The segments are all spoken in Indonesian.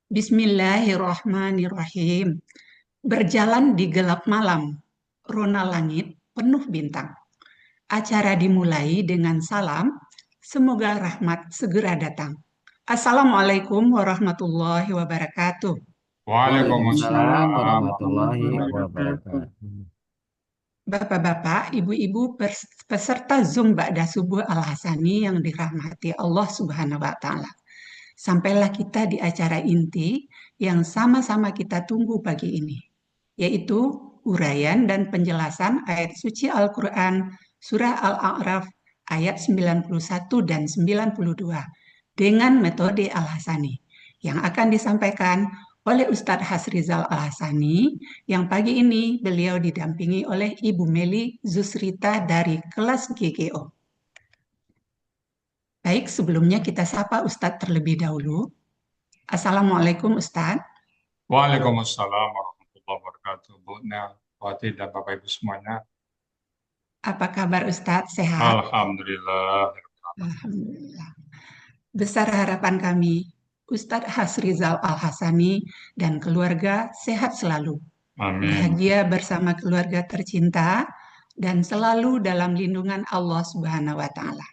Bismillahirrahmanirrahim. Berjalan di gelap malam, rona langit penuh bintang. Acara dimulai dengan salam, semoga rahmat segera datang. Assalamualaikum warahmatullahi wabarakatuh. Waalaikumsalam Waalaikumsalam warahmatullahi warahmatullahi wabarakatuh. wabarakatuh. Bapak-bapak, ibu-ibu, peserta Zoom Ba'da Subuh Al-Hasani yang dirahmati Allah Subhanahu wa Ta'ala. Sampailah kita di acara inti yang sama-sama kita tunggu pagi ini, yaitu uraian dan penjelasan ayat suci Al-Quran Surah Al-A'raf ayat 91 dan 92 dengan metode Al-Hasani yang akan disampaikan oleh Ustadz Hasrizal Al-Hasani yang pagi ini beliau didampingi oleh Ibu Meli Zusrita dari kelas GGO. Baik, sebelumnya kita sapa Ustadz terlebih dahulu. Assalamualaikum Ustadz. Waalaikumsalam warahmatullahi wabarakatuh. Bu Nel, Wati dan Bapak Ibu semuanya. Apa kabar Ustadz? Sehat? Alhamdulillah. Alhamdulillah. Besar harapan kami, Ustadz Hasrizal Al-Hasani dan keluarga sehat selalu, Amin. bahagia bersama keluarga tercinta, dan selalu dalam lindungan Allah Subhanahu wa Ta'ala.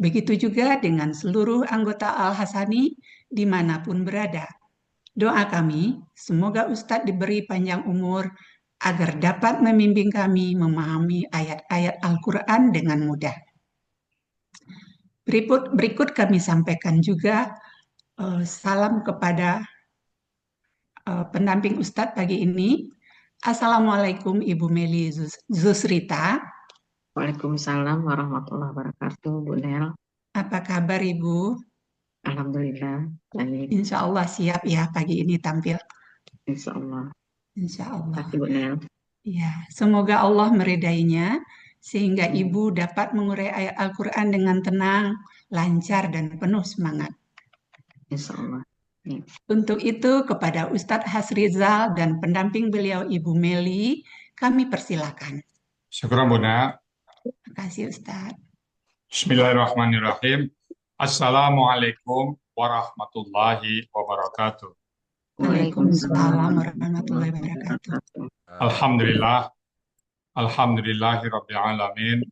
Begitu juga dengan seluruh anggota Al-Hasani dimanapun berada. Doa kami, semoga Ustadz diberi panjang umur agar dapat membimbing kami memahami ayat-ayat Al-Quran dengan mudah. Berikut kami sampaikan juga salam kepada pendamping Ustadz pagi ini. Assalamualaikum Ibu Meli Zusrita. Waalaikumsalam warahmatullahi wabarakatuh, Bu Nel. Apa kabar Ibu? Alhamdulillah, baik. Insya Allah siap ya pagi ini tampil. Insya Allah. Insya Allah. Kasih Bu Nel. Ya, semoga Allah meridainya sehingga Amin. Ibu dapat mengurai ayat Al-Quran dengan tenang, lancar, dan penuh semangat. Insya Allah. Ya. Untuk itu, kepada Ustadz Hasrizal dan pendamping beliau Ibu Meli, kami persilakan. Syukur Bu Nel. Terima kasih Ustadz. Bismillahirrahmanirrahim. Assalamualaikum warahmatullahi wabarakatuh. Waalaikumsalam warahmatullahi wabarakatuh. Alhamdulillah. Alhamdulillahi Rabbil Alamin.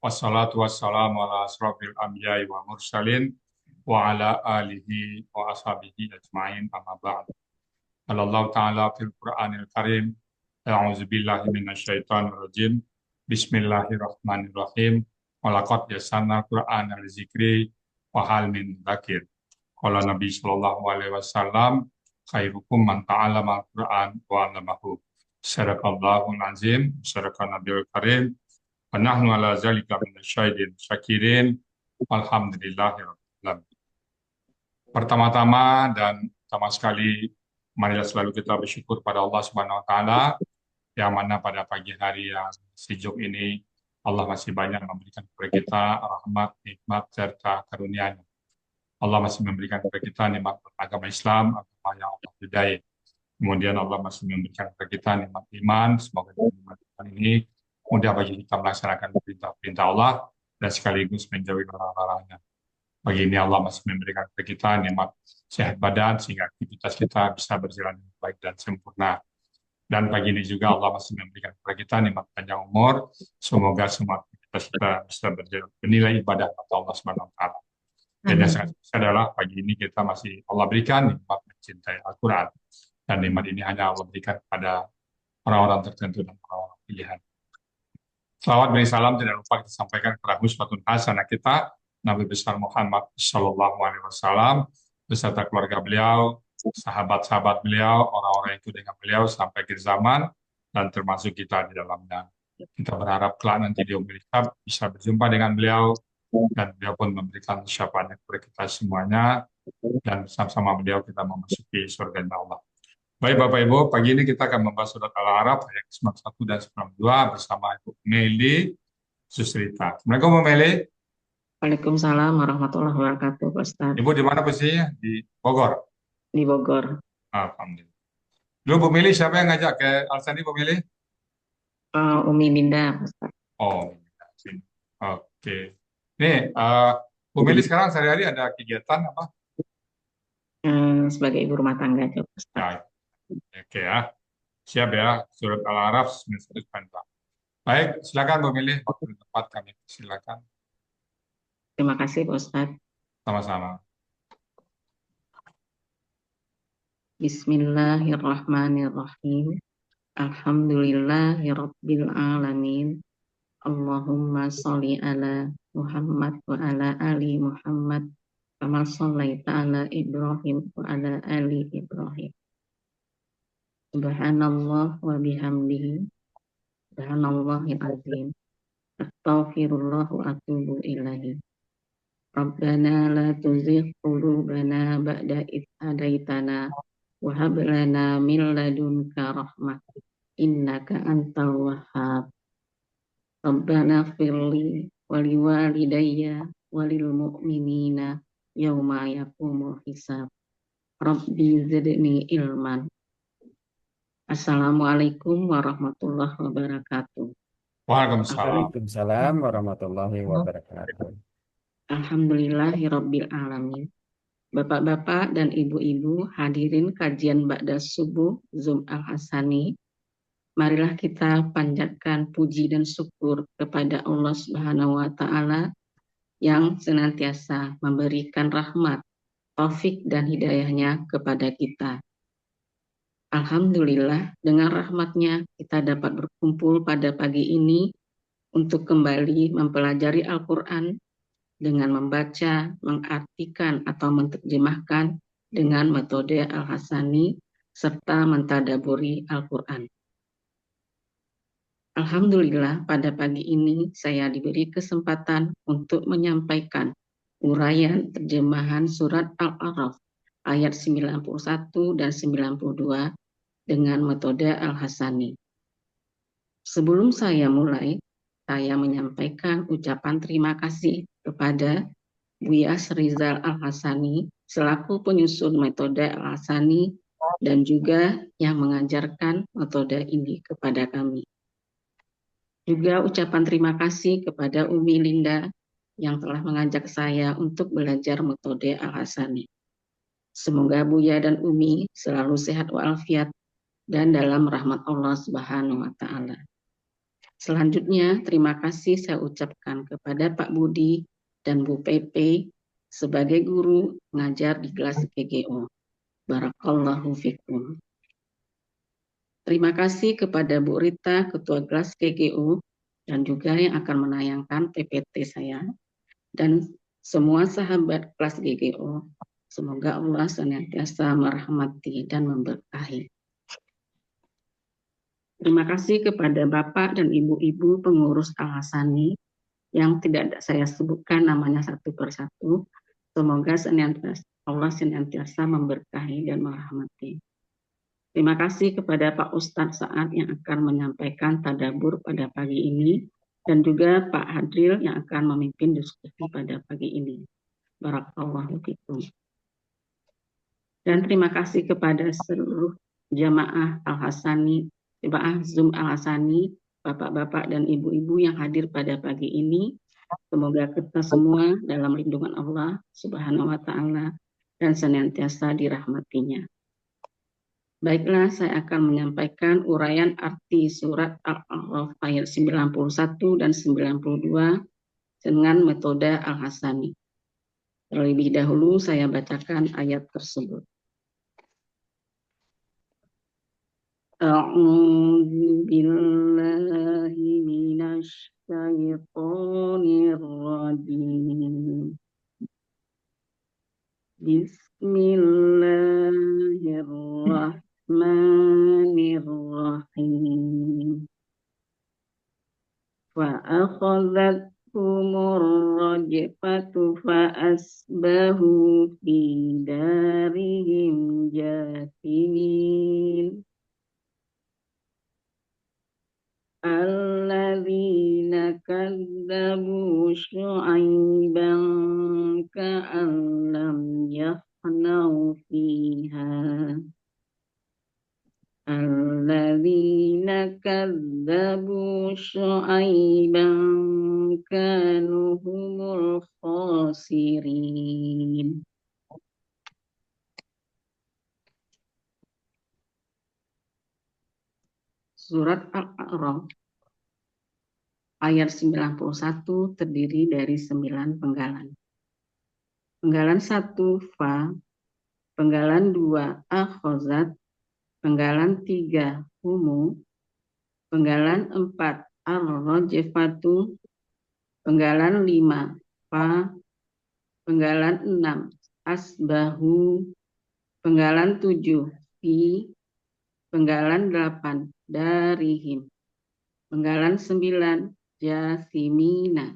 Wassalatu wassalamu ala asrafil anbiya'i wa mursalin wa ala alihi wa ashabihi ajma'in amma ba'd. Allah Ta'ala fil Qur'anil Karim. A'udzu billahi minasyaitonir rajim. Bismillahirrahmanirrahim. Walaqad yassarna Qur'ana lidzikri wa hal min dzakir. Qala Nabi sallallahu alaihi wasallam, khairukum man ta'allama al-Qur'an wa 'allamahu. Sadaqallahul azim, sadaqan nabiyul karim. Wa nahnu ala zalika minasyahidin syakirin. Alhamdulillahirabbil alamin. Pertama-tama dan pertama sekali, marilah selalu kita bersyukur pada Allah Subhanahu wa Ta'ala, yang mana pada pagi hari yang sejuk ini Allah masih banyak memberikan kepada kita rahmat, nikmat, serta karunia-Nya. Allah masih memberikan kepada kita nikmat agama Islam, agama yang Allah ridai. Kemudian Allah masih memberikan kepada kita nikmat iman. Semoga nikmat iman ini mudah bagi kita melaksanakan perintah-perintah Allah dan sekaligus menjauhi larangan-larangannya. Pagi ini Allah masih memberikan kepada kita nikmat sehat badan sehingga aktivitas kita bisa berjalan dengan baik dan sempurna. Dan pagi ini juga Allah masih memberikan kepada kita nikmat panjang umur. Semoga semua aktivitas kita bisa bernilai ibadah kepada Allah Subhanahu wa Ta'ala. Dan yang sangat spesial adalah pagi ini kita masih Allah berikan nikmat mencintai Al-Quran. Dan nikmat ini hanya Allah berikan kepada orang-orang tertentu dan orang-orang pilihan. Salawat dan salam tidak lupa kita sampaikan kepada uswatun hasanah kita, Nabi besar Muhammad Sallallahu Alaihi Wasallam, beserta keluarga beliau, sahabat-sahabat beliau, orang-orang yang ikut dengan beliau sampai akhir zaman, dan termasuk kita di dalamnya. Kita berharap kelak nanti di umur hisab bisa berjumpa dengan beliau, dan beliau pun memberikan syafaatnya kepada kita semuanya, dan bersama-sama beliau kita memasuki surga Allah. Baik Bapak Ibu, pagi ini kita akan membahas surat Al-A'raf ayat 91 dan 92 bersama Ibu Meli Susrita. Assalamualaikum Bu Meli. Waalaikumsalam warahmatullahi wabarakatuh, Pak Ustadz. Ibu di mana posisinya? Di Bogor? Di Bogor. Alhamdulillah. Dulu Bu Meli, siapa yang ngajak ke Al-Sani Bu Meli? Umi Minda, Pak Ustadz. Oh, sini. Oke. Nih, Bu Meli sekarang sehari-hari ada kegiatan apa? sebagai ibu rumah tangga aja, Ustaz. Ya, oke ya. Siap ya, surat Al-A'raf 91. Baik, silakan memilih waktu dan tempat kami. Silakan, Terima kasih, Pak Ustaz. sama-sama. Bismillahirrahmanirrahim. Alhamdulillahirabbil alamin. Allahumma sholli ala Muhammad wa ala ali Muhammad kama shallaita ala Ibrahim wa ala ali Ibrahim. Subhanallah wa bihamdihi. Subhanallahil azim. Astaghfirullah wa atubu ilaihi. Rabbana la tuzigh qulubana ba'da idh hadaitana wa hab lana min ladunka rahmah innaka antal wahhab. Rabbana firli wali walidayya walil mu'minina yauma yaqumul hisab. Rabbi zidni ilman. Assalamualaikum warahmatullahi wabarakatuh. Waalaikumsalam. Waalaikumsalam warahmatullahi wabarakatuh. Alhamdulillahirabbil alamin. Bapak-bapak dan ibu-ibu hadirin kajian Ba'da Subuh Zoom Al-Hasani. Marilah kita panjatkan puji dan syukur kepada Allah Subhanahu wa taala yang senantiasa memberikan rahmat, taufik dan hidayahnya kepada kita. Alhamdulillah, dengan rahmatnya kita dapat berkumpul pada pagi ini untuk kembali mempelajari Al-Quran dengan membaca, mengartikan atau menerjemahkan dengan metode Al-Hasani serta mentadaburi Al-Quran. Alhamdulillah, pada pagi ini saya diberi kesempatan untuk menyampaikan uraian terjemahan surat Al-A'raf ayat 91 dan 92 dengan metode Al-Hasani. Sebelum saya mulai, saya menyampaikan ucapan terima kasih kepada Buya Rizal Al-Hasani selaku penyusun metode Al-Hasani dan juga yang mengajarkan metode ini kepada kami. Juga ucapan terima kasih kepada Umi Linda yang telah mengajak saya untuk belajar metode Al-Hasani. Semoga Buya dan Umi selalu sehat walafiat dan dalam rahmat Allah Subhanahu wa taala. Selanjutnya, terima kasih saya ucapkan kepada Pak Budi dan Bu Pepe sebagai guru mengajar di kelas GGO. Barakallahu fikum. Terima kasih kepada Bu Rita, Ketua kelas GGO, dan juga yang akan menayangkan PPT saya, dan semua sahabat kelas GGO. Semoga Allah senantiasa merahmati dan memberkahi. Terima kasih kepada Bapak dan Ibu-Ibu pengurus Al-Hasani yang tidak saya sebutkan namanya satu persatu. Semoga Allah senantiasa memberkahi dan merahmati. Terima kasih kepada Pak Ustadz Saad yang akan menyampaikan tadabbur pada pagi ini dan juga Pak Hadril yang akan memimpin diskusi pada pagi ini. Barakallahu fikum. Dan terima kasih kepada seluruh jamaah Al-Hasani, jamaah Zoom Al-Hasani, bapak-bapak dan ibu-ibu yang hadir pada pagi ini. Semoga kita semua dalam lindungan Allah Subhanahu wa taala dan senantiasa dirahmatinya. Baiklah, saya akan menyampaikan uraian arti surat Al-A'raf ayat 91 dan 92 dengan metode Al-Hasani. Terlebih dahulu saya bacakan ayat tersebut. A'udzu billahi minasy syaithanir rajim. Bismillahirrahmanirrahim. Fa'akhadhathumur rajfatu fa'asbahu fi darihim jathimin. Alladzina kadzabu syu'aiban ka'an lam yahnau fiha. Alladzina kadzabu syu'aiban kanu humul khasirin. Surat Al-A'raf ayat 91 terdiri dari 9 penggalan. Penggalan 1 fa, penggalan 2 akhozat, penggalan 3 humu, penggalan 4 ar-rajfatu, penggalan 5 fa, penggalan 6 asbahu, penggalan 7 fi, penggalan 8 darihim, penggalan 9 jasimina,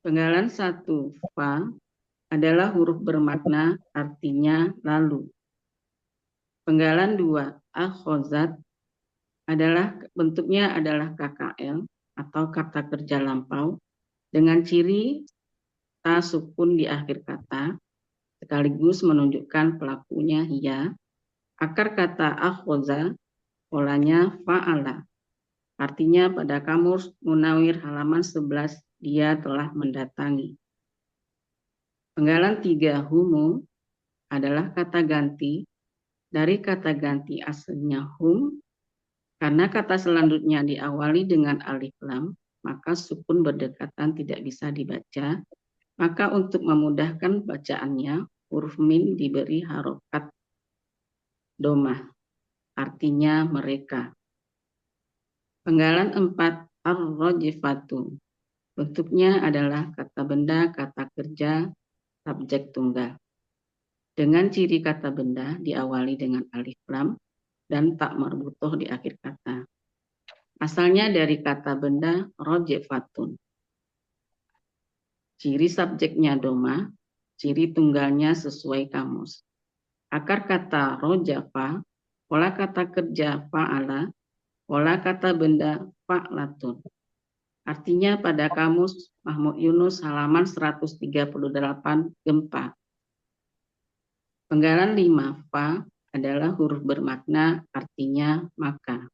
penggalan 1 fa adalah huruf bermakna artinya lalu. Penggalan 2 akhozat adalah bentuknya adalah KKL atau kata kerja lampau dengan ciri ta sukun di akhir kata sekaligus menunjukkan pelakunya ya. Akar kata akhoza polanya fa'ala. Artinya pada kamus Munawir halaman 11 dia telah mendatangi. Penggalan 3 humu adalah kata ganti dari kata ganti aslinya hum. Karena kata selanjutnya diawali dengan alif lam, maka sukun berdekatan tidak bisa dibaca. Maka untuk memudahkan bacaannya, huruf min diberi harokat domah, artinya mereka. Penggalan 4 ar-rajifatu. Bentuknya adalah kata benda, kata kerja, subjek tunggal. Dengan ciri kata benda diawali dengan alif lam dan tak marbutoh di akhir kata. Asalnya dari kata benda rojefatun. Ciri subjeknya doma, ciri tunggalnya sesuai kamus. Akar kata rojafa, pola kata kerja fa'ala, pola kata benda fa'latun. Artinya pada kamus Mahmud Yunus halaman 138 gempa. Penggalan 5 fa adalah huruf bermakna artinya maka.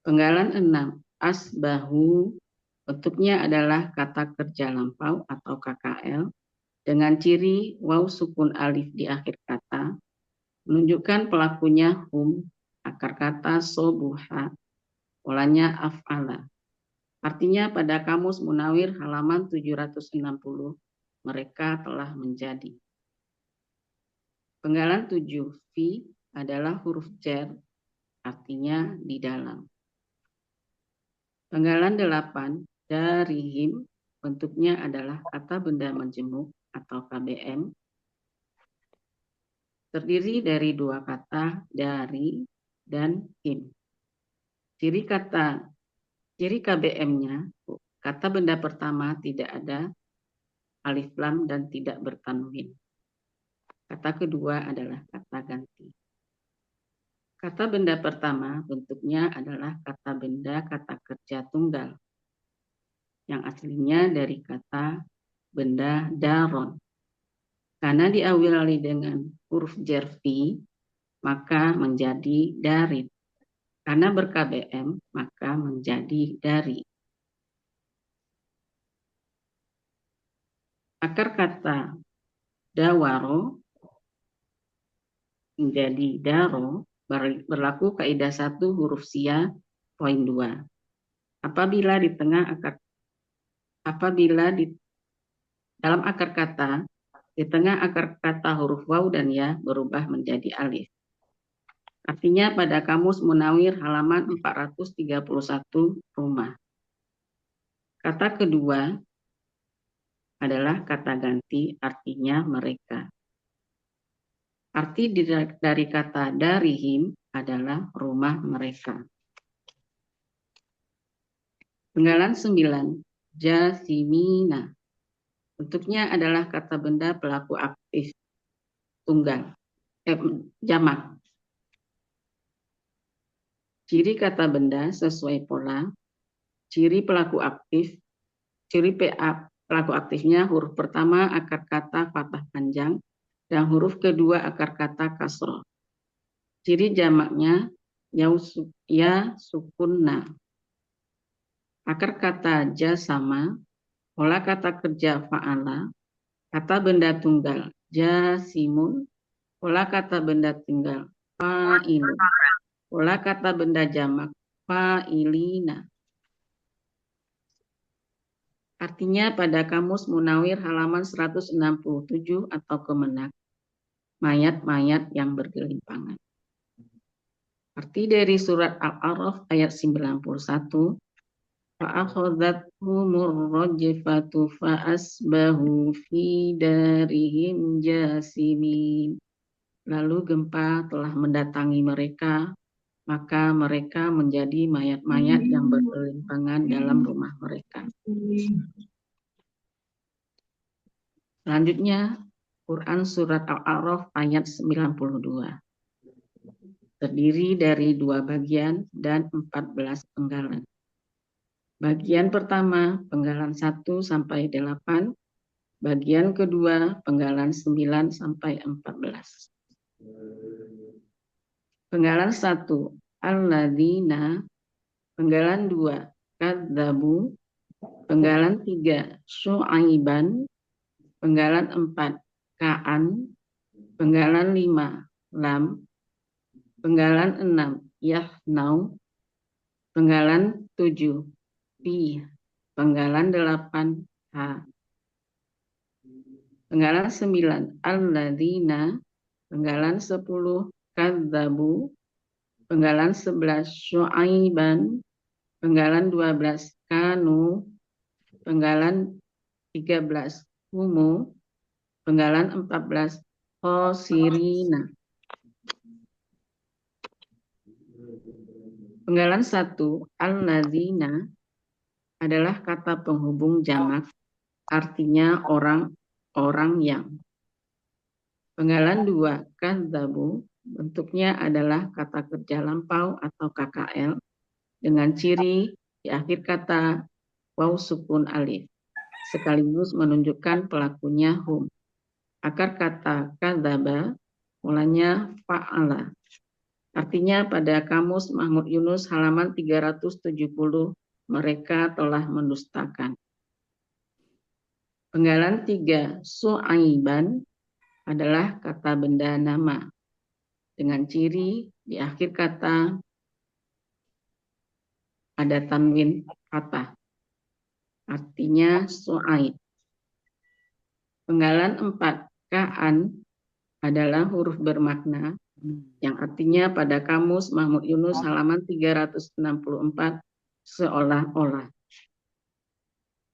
Penggalan 6 asbahu bentuknya adalah kata kerja lampau atau KKL dengan ciri waw sukun alif di akhir kata menunjukkan pelakunya hum, akar kata sobuha, polanya af'ala. Artinya pada kamus Munawir halaman 760 mereka telah menjadi. Penggalan 7 fi adalah huruf jar artinya di dalam. Penggalan 8 darihim bentuknya adalah kata benda menjemuk atau KBM. Terdiri dari dua kata dari dan him. Ciri KBM-nya, kata benda pertama tidak ada alif lam dan tidak bertanwin. Kata kedua adalah kata ganti. Kata benda pertama bentuknya adalah kata benda kata kerja tunggal. Yang aslinya dari kata benda daron. Karena diawali dengan huruf jar fi, maka menjadi dari. Karena ber-KBM, maka menjadi dari. Akar kata dawaro menjadi daro, berlaku kaidah 1 huruf sia poin 2. Apabila dalam akar kata di tengah akar kata huruf waw dan ya berubah menjadi alif. Artinya pada kamus Munawir halaman 431 rumah. Kata kedua adalah kata ganti artinya mereka. Arti dari kata darihim adalah rumah mereka. Penggalan 9 jasimina. Bentuknya adalah kata benda pelaku aktif tunggal jamak. Ciri kata benda sesuai pola. Ciri pelaku aktif. Ciri pelaku aktifnya huruf pertama akar kata fathah panjang dan huruf kedua akar kata kasroh. Ciri jamaknya ya sukunna. Akar kata jasama, pola kata kerja fa'ala, kata benda tunggal jasimun, pola kata benda tunggal fa'ilun. Pola kata benda jamak fa'ilina. Artinya pada kamus Munawir halaman 167 atau Kemenak, mayat-mayat yang bergelimpangan. Arti dari surat Al-A'raf ayat 91, fa'akhadhathumur rajfatu fa'asbahu fi darihim jasimin. Lalu gempa telah mendatangi mereka, maka mereka menjadi mayat-mayat yang bergelimpangan dalam rumah mereka. Selanjutnya, Quran Surat Al-A'raf ayat 92. Terdiri dari 2 bagian dan 14 penggalan. Bagian pertama, penggalan 1 sampai 8. Bagian kedua, penggalan 9 sampai 14. Penggalan 1, alladzina. Penggalan 2, kadzabu. Penggalan 3, syu'aiban. Penggalan 4, ka'an. Penggalan 5, lam. Penggalan 6, yahnau. Penggalan 7, fi. Penggalan 8, ha. Penggalan 9, alladzina. Penggalan 10, kadzabu. Penggalan 11, syu'aiban. Penggalan 12, kanu. Penggalan 13, humu. Penggalan 14, khosirina. Penggalan 1, alladzina adalah kata penghubung jamak, artinya orang-orang yang. Penggalan 2, kadzabu, bentuknya adalah kata kerja lampau atau KKL dengan ciri di akhir kata waw sukun alif, sekaligus menunjukkan pelakunya hum. Akar kata kadzaba mulanya fa'ala. Artinya pada kamus Mahmud Yunus halaman 370, mereka telah mendustakan. Penggalan 3, su'aiban adalah kata benda nama dengan ciri di akhir kata ada tanwin fathah. Artinya su'aib. Penggalan 4, ka'an adalah huruf bermakna yang artinya pada kamus Mahmud Yunus halaman 364 seolah-olah.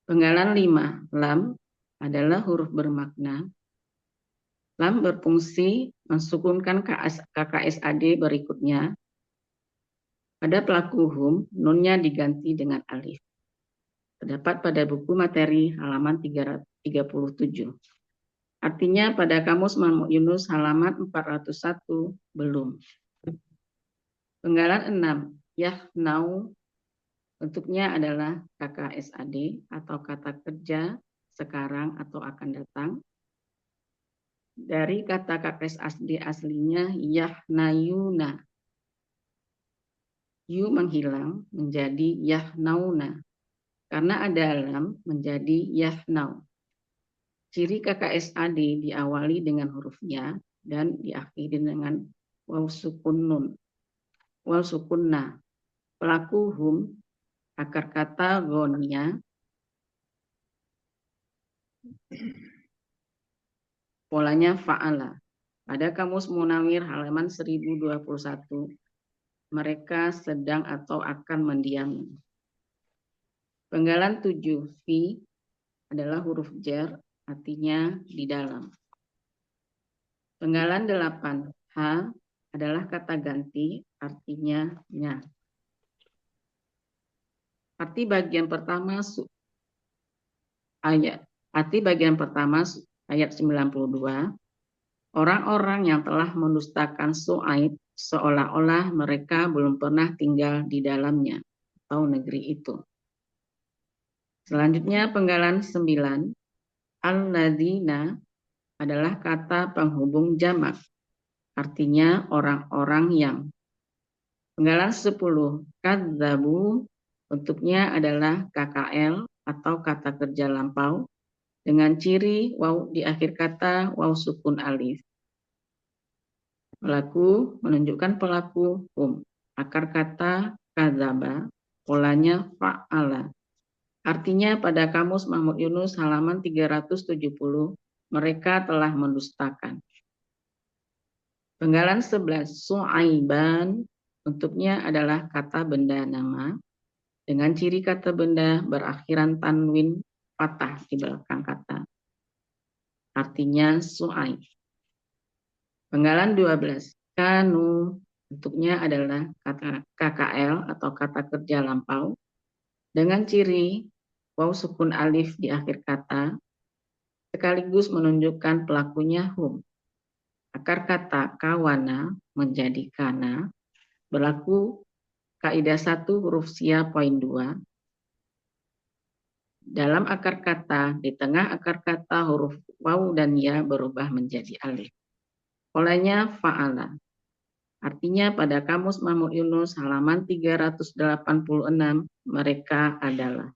Penggalan 5, lam adalah huruf bermakna. Lam berfungsi mensukunkan KKSAD berikutnya. Pada pelaku hum, nunnya diganti dengan alif. Terdapat pada buku materi halaman 337. Artinya pada kamus Mahmud Yunus halaman 401 belum. Penggalan 6, yahnau, bentuknya adalah KKSAD atau kata kerja sekarang atau akan datang. Dari kata KKSAD aslinya yahnayuna. Yu menghilang menjadi yahnauna. Karena ada lam menjadi yahnau. Ciri KKSAD diawali dengan huruf ya dan diakhiri dengan waw sukun nun. Waw sukunna. Pelaku hum, akar kata ghonia. Polanya fa'ala. Pada kamus Munawir halaman 1021, mereka sedang atau akan mendiami. Penggalan 7, fi adalah huruf jar, artinya di dalam. Penggalan 8, ha adalah kata ganti, artinya nya. Arti bagian pertama ayat 92, orang-orang yang telah mendustakan Su'aib seolah-olah mereka belum pernah tinggal di dalamnya atau negeri itu. Selanjutnya penggalan 9, alladzina adalah kata penghubung jamak, artinya orang-orang yang. Penggalan 10, kadzabu, bentuknya adalah KKL atau kata kerja lampau dengan ciri waw di akhir kata waw sukun alif. Pelaku menunjukkan pelaku hum. Akar kata kadzaba, polanya fa'ala. Artinya pada kamus Mahmud Yunus halaman 370, mereka telah mendustakan. Penggalan 11, su'aiban, bentuknya adalah kata benda nama, dengan ciri kata benda berakhiran tanwin patah di belakang kata. Artinya su'aib. Penggalan 12, kanu, bentuknya adalah kata KKL atau kata kerja lampau, dengan ciri waw sukun alif di akhir kata, sekaligus menunjukkan pelakunya hum. Akar kata kawana menjadi kana, berlaku kaidah 1 huruf sia poin 2. Dalam akar kata, di tengah akar kata huruf waw dan ya berubah menjadi alif. Polanya fa'ala. Artinya pada kamus Mahmud Yunus halaman 386, mereka adalah.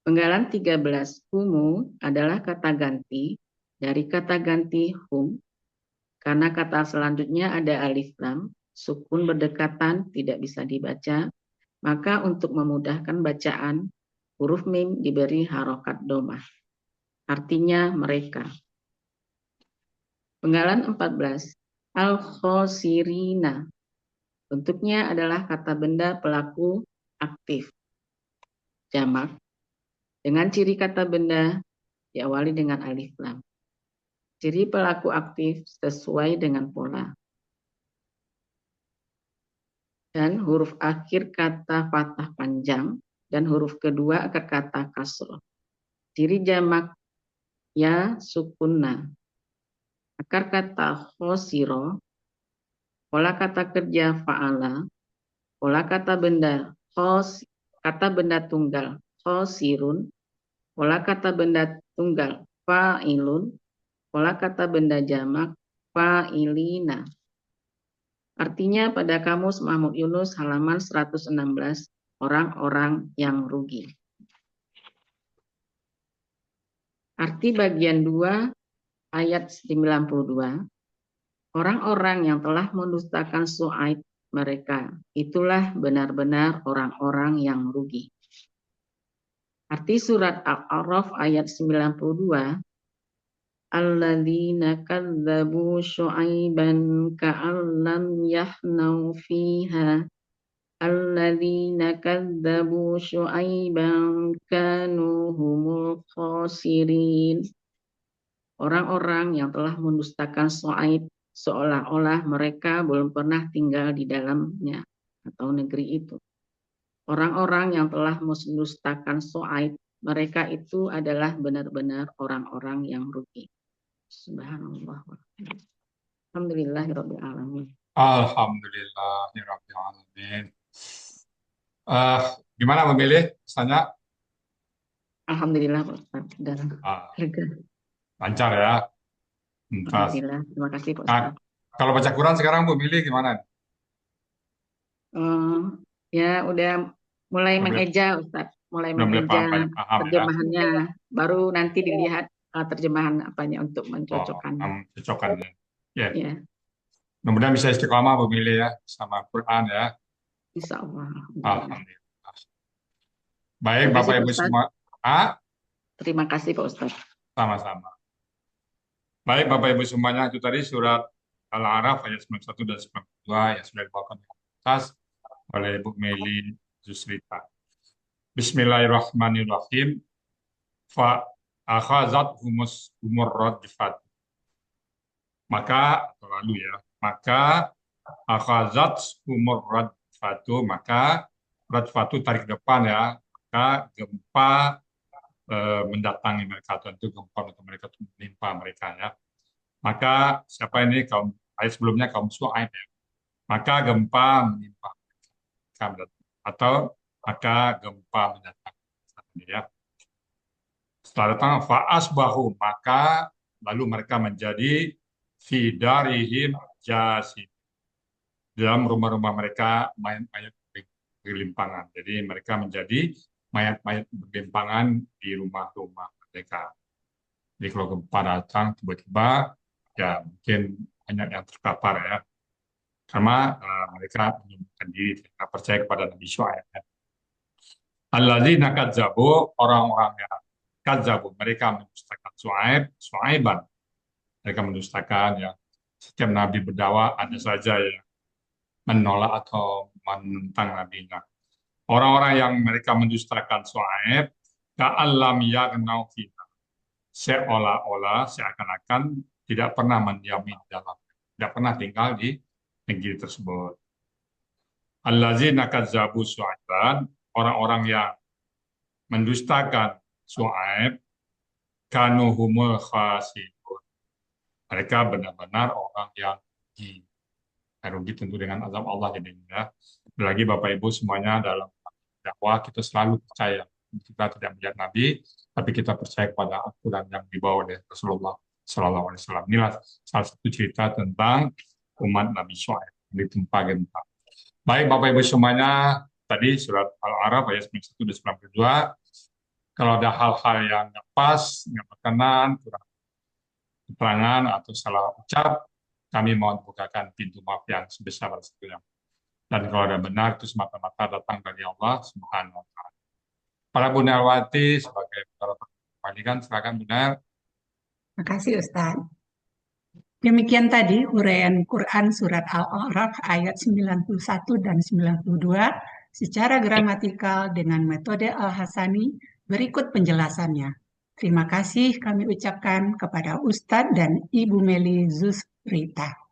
Penggalan 13, humu adalah kata ganti dari kata ganti hum. Karena kata selanjutnya ada alif lam, sukun berdekatan tidak bisa dibaca, maka untuk memudahkan bacaan, huruf mim diberi harokat domah. Artinya mereka. Penggalan 14, al-khosirina. Bentuknya adalah kata benda pelaku aktif, jamak, dengan ciri kata benda diawali dengan alif lam. Ciri pelaku aktif sesuai dengan pola. Dan huruf akhir kata fathah panjang dan huruf kedua akar kata kasroh. Ciri jamak ya sukunna. Akar kata khosiro, pola kata kerja fa'ala, pola kata benda kata benda tunggal khosirun, pola kata benda tunggal fa'ilun, pola kata benda jamak fa'ilina. Artinya pada kamus Mahmud Yunus halaman 116, orang-orang yang rugi. Arti bagian 2 ayat 92, orang-orang yang telah mendustakan Su'aib mereka, itulah benar-benar orang-orang yang rugi. Arti surat Al-A'raf ayat 92, alladzina kadzabu syu'aiban ka'allam yahnau fiha, alladzina kadzabu syu'aiban kanu humul khasirin. Orang-orang yang telah mendustakan Su'aib seolah-olah mereka belum pernah tinggal di dalamnya atau negeri itu. Orang-orang yang telah mendustakan Su'aib, mereka itu adalah benar-benar orang-orang yang rugi. Subhanallah. Alhamdulillahirabbil alamin. Alhamdulillahirabbil alamin. Gimana memilih pesannya? Alhamdulillah Pak Ustaz. Lancar ya. Alhamdulillah. Terima kasih Pak Ustaz. Kalau baca Quran sekarang Bu milih gimana? Ya udah mulai mengeja Ustaz, mulai mengeja terjemahannya, baru nanti dilihat terjemahan apanya untuk mencocokkan. Ya. Mudah-mudahan bisa istiqomah memilih ya sama Quran ya. Insya Allah. Alhamdulillah. Baik Bapak Ibu semua. Terima kasih Pak Ustaz. Sama-sama. Baik Bapak Ibu semuanya, itu tadi surat Al-A'raf ayat 91 dan 92 yang sudah dibawakan di atas oleh Bu Meli Zusrita. Bismillahirrahmanirrahim. Fa akhazat humur radifat. Maka akhazat humur radfatu, maka radfatu tarik depan ya, maka gempa mendatangi mereka, tentu gempa untuk mereka menimpa mereka ya. Maka siapa ini ayat sebelumnya kaum Su'aib ya. Maka gempa menimpa mereka, atau maka gempa mendatangi ya. Setelah datang fa'asbahu, maka lalu mereka menjadi fi darihim jasim, dalam rumah-rumah mereka mayat-mayat bergelimpangan. Jadi mereka menjadi mayat-mayat bergelimpangan di rumah-rumah mereka. Jadi kalau gempa datang tiba-tiba, ya mungkin banyak yang terkapar ya. Karena mereka menyembunyikan diri, tidak percaya kepada Nabi Syuaib. Ya. Alladzina kadzabu, orang-orang yang kadzabu, mereka mendustakan Syuaiban. Mereka mendustakan ya. Setiap Nabi berdakwah ada saja yang menolak atau menentang nabinya. Orang-orang yang mereka mendustakan Syuaib, ka'allam yaghnau fiha. Seolah-olah, seakan-akan tidak pernah mendiami di dalam, tidak pernah tinggal di negeri tersebut. Allazina kadzabu Syuaiban, orang-orang yang mendustakan Syuaib, kanu humul khasirun. Mereka benar-benar orang yang rugi. Rugi tentu dengan azab Allah ya. Lagi Bapak Ibu semuanya dalam dakwah kita selalu percaya kita tidak melihat Nabi, tapi kita percaya kepada Al-Quran yang dibawa oleh Rasulullah Sallallahu Alaihi Wasallam. Inilah salah satu cerita tentang umat Nabi Syuaib di tempat gempa. Baik Bapak Ibu semuanya, tadi surat Al-A'raf ayat 91 dan 92. Kalau ada hal-hal yang nggak pas, nggak berkenan, kurang keterangan atau salah ucap, kami mohon bukakan pintu maaf yang sebesar-besarnya. Dan kalau ada benar, itu semata-mata datang dari Allah Subhanahu wa Ta'ala. Para Bunda Arwati, sebagai kembalikan, silakan Bunda. Terima kasih Ustaz. Demikian tadi uraian Quran Surat Al-A'raf ayat 91 dan 92 secara gramatikal dengan metode Al-Hasani. Berikut penjelasannya. Terima kasih kami ucapkan kepada Ustadz dan Ibu Meli Zusrita.